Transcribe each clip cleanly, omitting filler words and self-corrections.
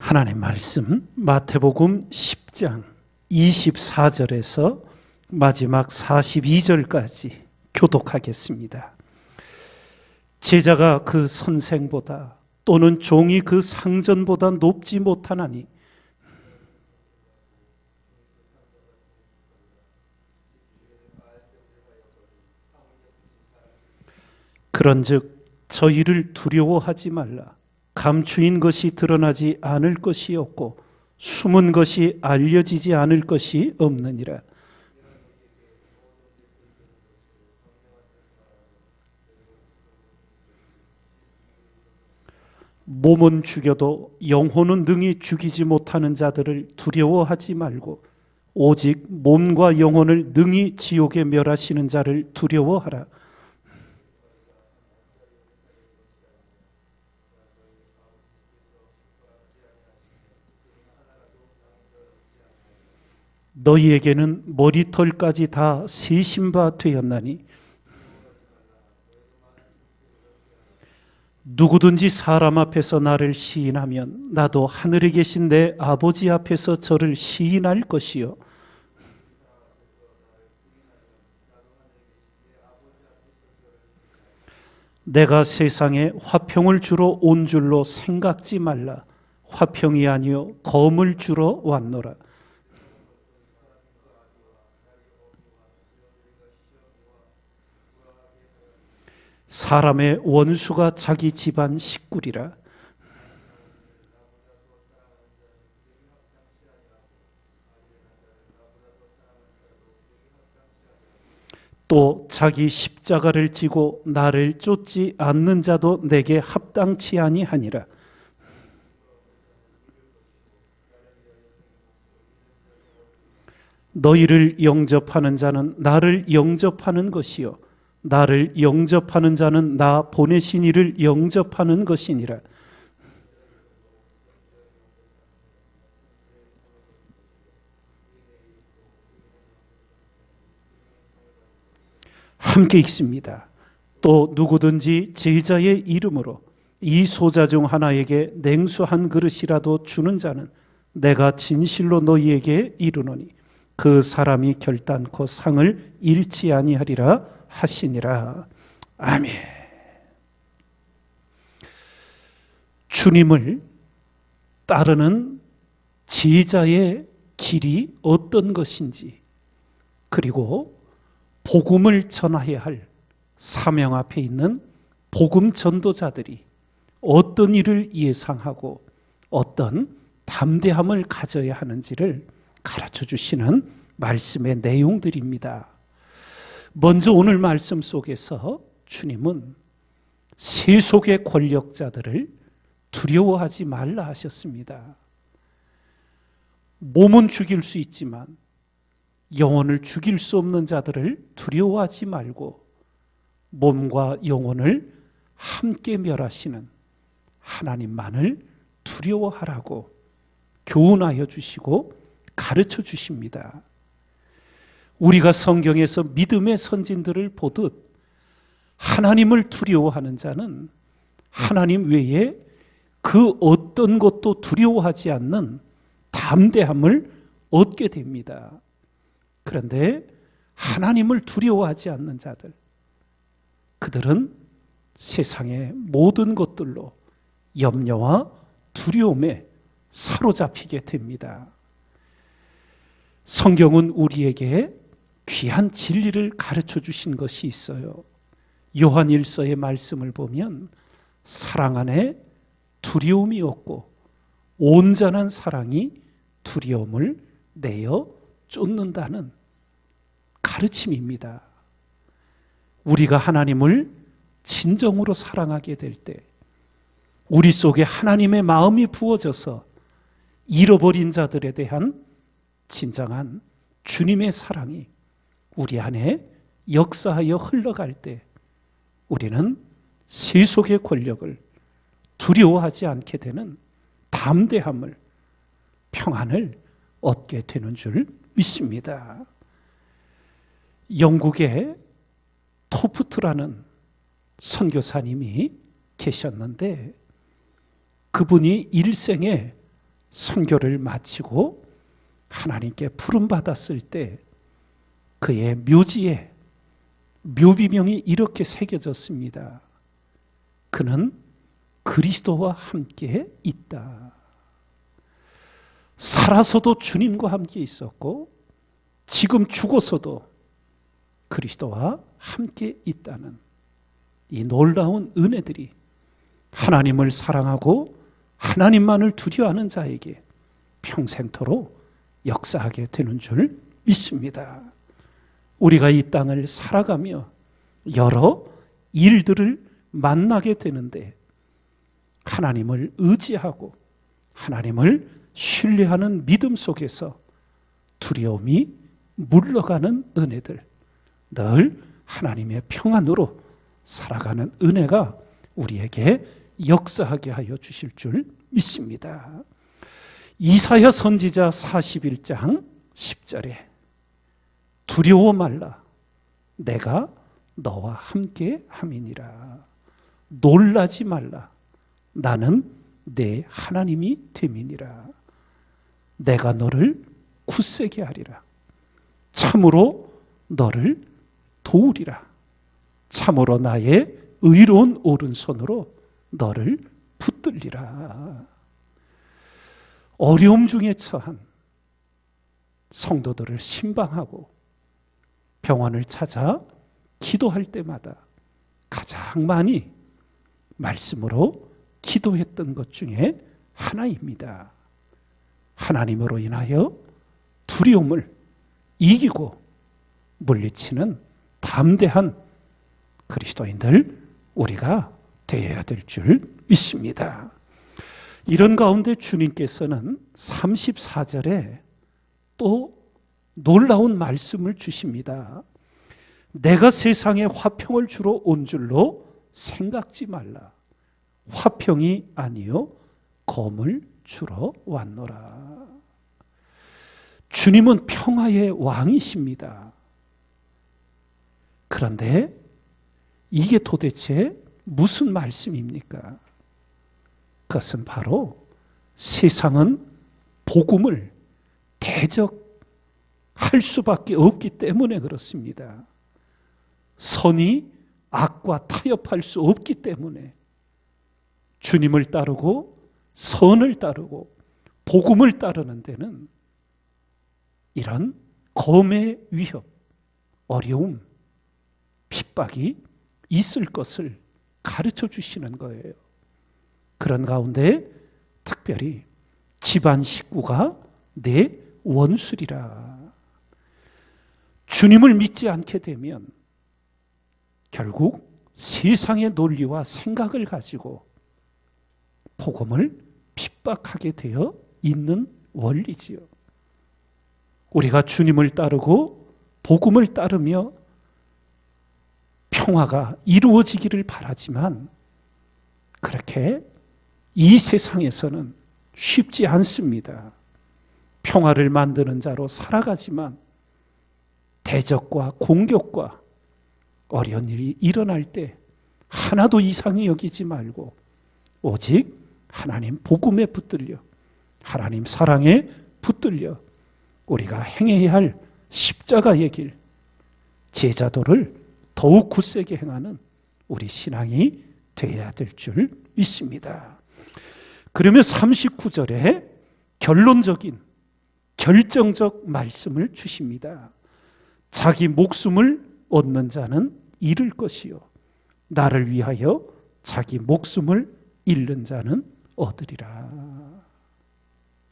하나님 말씀 마태복음 10장 24절에서 마지막 42절까지 교독하겠습니다. 제자가 그 선생보다 또는 종이 그 상전보다 높지 못하나니 그런즉 저희를 두려워하지 말라. 감추인 것이 드러나지 않을 것이 없고 숨은 것이 알려지지 않을 것이 없느니라. 몸은 죽여도 영혼은 능히 죽이지 못하는 자들을 두려워하지 말고 오직 몸과 영혼을 능히 지옥에 멸하시는 자를 두려워하라. 너희에게는 머리털까지 다 세신 바 되었나니 누구든지 사람 앞에서 나를 시인하면 나도 하늘에 계신 내 아버지 앞에서 저를 시인할 것이요 내가 세상에 화평을 주러 온 줄로 생각지 말라. 화평이 아니요 검을 주러 왔노라. 사람의 원수가 자기 집안 식구리라. 또 자기 십자가를 지고 나를 쫓지 않는 자도 내게 합당치 아니하니라. 너희를 영접하는 자는 나를 영접하는 것이요 나를 영접하는 자는 나 보내신 이를 영접하는 것이니라. 함께 읽습니다. 또 누구든지 제자의 이름으로 이 소자 중 하나에게 냉수 한 그릇이라도 주는 자는 내가 진실로 너희에게 이르노니 그 사람이 결단코 상을 잃지 아니하리라 하시니라. 아멘. 주님을 따르는 제자의 길이 어떤 것인지, 그리고 복음을 전해야 할 사명 앞에 있는 복음 전도자들이 어떤 일을 예상하고 어떤 담대함을 가져야 하는지를 가르쳐 주시는 말씀의 내용들입니다. 먼저 오늘 말씀 속에서 주님은 세속의 권력자들을 두려워하지 말라 하셨습니다. 몸은 죽일 수 있지만 영혼을 죽일 수 없는 자들을 두려워하지 말고 몸과 영혼을 함께 멸하시는 하나님만을 두려워하라고 교훈하여 주시고 가르쳐 주십니다. 우리가 성경에서 믿음의 선진들을 보듯 하나님을 두려워하는 자는 하나님 외에 그 어떤 것도 두려워하지 않는 담대함을 얻게 됩니다. 그런데 하나님을 두려워하지 않는 자들, 그들은 세상의 모든 것들로 염려와 두려움에 사로잡히게 됩니다. 성경은 우리에게 귀한 진리를 가르쳐 주신 것이 있어요. 요한 1서의 말씀을 보면 사랑 안에 두려움이 없고 온전한 사랑이 두려움을 내어 쫓는다는 가르침입니다. 우리가 하나님을 진정으로 사랑하게 될 때 우리 속에 하나님의 마음이 부어져서 잃어버린 자들에 대한 진정한 주님의 사랑이 우리 안에 역사하여 흘러갈 때 우리는 세속의 권력을 두려워하지 않게 되는 담대함을, 평안을 얻게 되는 줄 믿습니다. 영국의 토프트라는 선교사님이 계셨는데 그분이 일생에 선교를 마치고 하나님께 부름받았을 때 그의 묘지에 묘비명이 이렇게 새겨졌습니다. 그는 그리스도와 함께 있다. 살아서도 주님과 함께 있었고 지금 죽어서도 그리스도와 함께 있다는 이 놀라운 은혜들이 하나님을 사랑하고 하나님만을 두려워하는 자에게 평생토록 역사하게 되는 줄 믿습니다. 우리가 이 땅을 살아가며 여러 일들을 만나게 되는데 하나님을 의지하고 하나님을 신뢰하는 믿음 속에서 두려움이 물러가는 은혜들, 늘 하나님의 평안으로 살아가는 은혜가 우리에게 역사하게 하여 주실 줄 믿습니다. 이사야 선지자 41장 10절에 두려워 말라 내가 너와 함께 함이니라. 놀라지 말라 나는 내 하나님이 됨이니라. 내가 너를 굳세게 하리라. 참으로 너를 도우리라. 참으로 나의 의로운 오른손으로 너를 붙들리라. 어려움 중에 처한 성도들을 신방하고 병원을 찾아 기도할 때마다 가장 많이 말씀으로 기도했던 것 중에 하나입니다. 하나님으로 인하여 두려움을 이기고 물리치는 담대한 그리스도인들 우리가 되어야 될 줄 믿습니다. 이런 가운데 주님께서는 34절에 또 놀라운 말씀을 주십니다. 내가 세상에 화평을 주러 온 줄로 생각지 말라. 화평이 아니요 검을 주러 왔노라. 주님은 평화의 왕이십니다. 그런데 이게 도대체 무슨 말씀입니까? 그것은 바로 세상은 복음을 대적할 수밖에 없기 때문에 그렇습니다. 선이 악과 타협할 수 없기 때문에 주님을 따르고 선을 따르고 복음을 따르는 데는 이런 검의 위협, 어려움, 핍박이 있을 것을 가르쳐 주시는 거예요. 그런 가운데 특별히 집안 식구가 내 원수리라. 주님을 믿지 않게 되면 결국 세상의 논리와 생각을 가지고 복음을 핍박하게 되어 있는 원리지요. 우리가 주님을 따르고 복음을 따르며 평화가 이루어지기를 바라지만 그렇게 이 세상에서는 쉽지 않습니다. 평화를 만드는 자로 살아가지만 대적과 공격과 어려운 일이 일어날 때 하나도 이상히 여기지 말고 오직 하나님 복음에 붙들려 하나님 사랑에 붙들려 우리가 행해야 할 십자가의 길, 제자도를 더욱 굳세게 행하는 우리 신앙이 되어야 될 줄 믿습니다. 그러면 39절에 결론적인 결정적 말씀을 주십니다. 자기 목숨을 얻는 자는 잃을 것이요 나를 위하여 자기 목숨을 잃는 자는 얻으리라.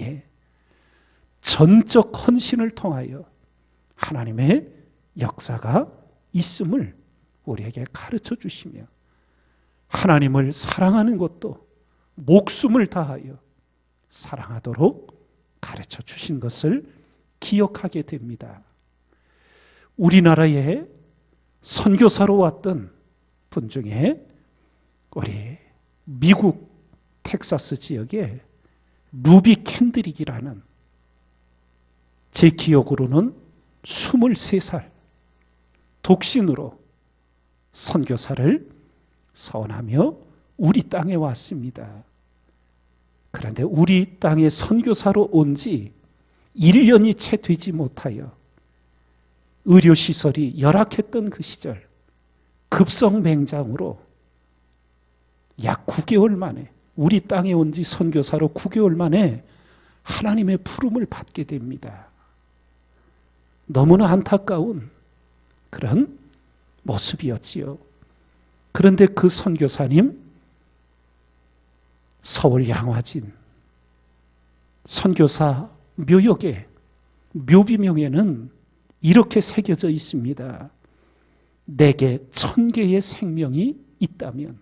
예. 전적 헌신을 통하여 하나님의 역사가 있음을 우리에게 가르쳐 주시며 하나님을 사랑하는 것도 목숨을 다하여 사랑하도록 가르쳐 주신 것을 기억하게 됩니다. 우리나라에 선교사로 왔던 분 중에 우리 미국 텍사스 지역에 루비 캔드릭이라는 제 기억으로는 23살 독신으로 선교사를 선하며 우리 땅에 왔습니다. 그런데 우리 땅에 선교사로 온 지 1년이 채 되지 못하여 의료시설이 열악했던 그 시절 급성맹장으로 약 9개월 만에 우리 땅에 온 지 선교사로 9개월 만에 하나님의 부름을 받게 됩니다. 너무나 안타까운 그런 모습이었지요. 그런데 그 선교사님 서울 양화진 선교사 묘역에 묘비명에는 이렇게 새겨져 있습니다. 내게 1000개의 생명이 있다면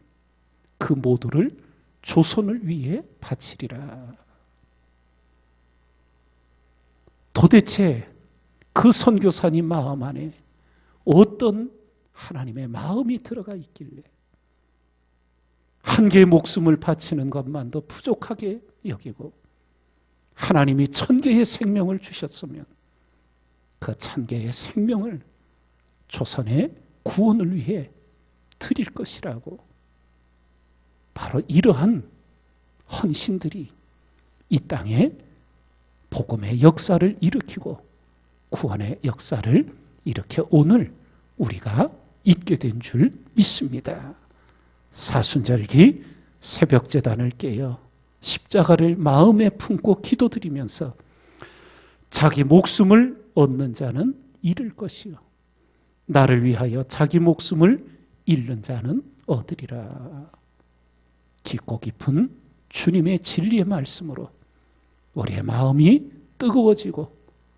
그 모두를 조선을 위해 바치리라. 도대체 그 선교사님 마음 안에 어떤 하나님의 마음이 들어가 있길래 한 개의 목숨을 바치는 것만도 부족하게 여기고 하나님이 1000개의 생명을 주셨으면 그 1000개의 생명을 조선의 구원을 위해 드릴 것이라고 바로 이러한 헌신들이 이 땅에 복음의 역사를 일으키고 구원의 역사를 이렇게 오늘 우리가 있게 된 줄 믿습니다. 사순절기 새벽제단을 깨어 십자가를 마음에 품고 기도드리면서 자기 목숨을 얻는 자는 잃을 것이요 나를 위하여 자기 목숨을 잃는 자는 얻으리라. 깊고 깊은 주님의 진리의 말씀으로 우리의 마음이 뜨거워지고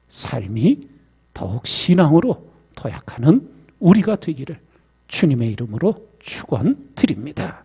삶이 더욱 신앙으로 도약하는 우리가 되기를 주님의 이름으로 축원드립니다.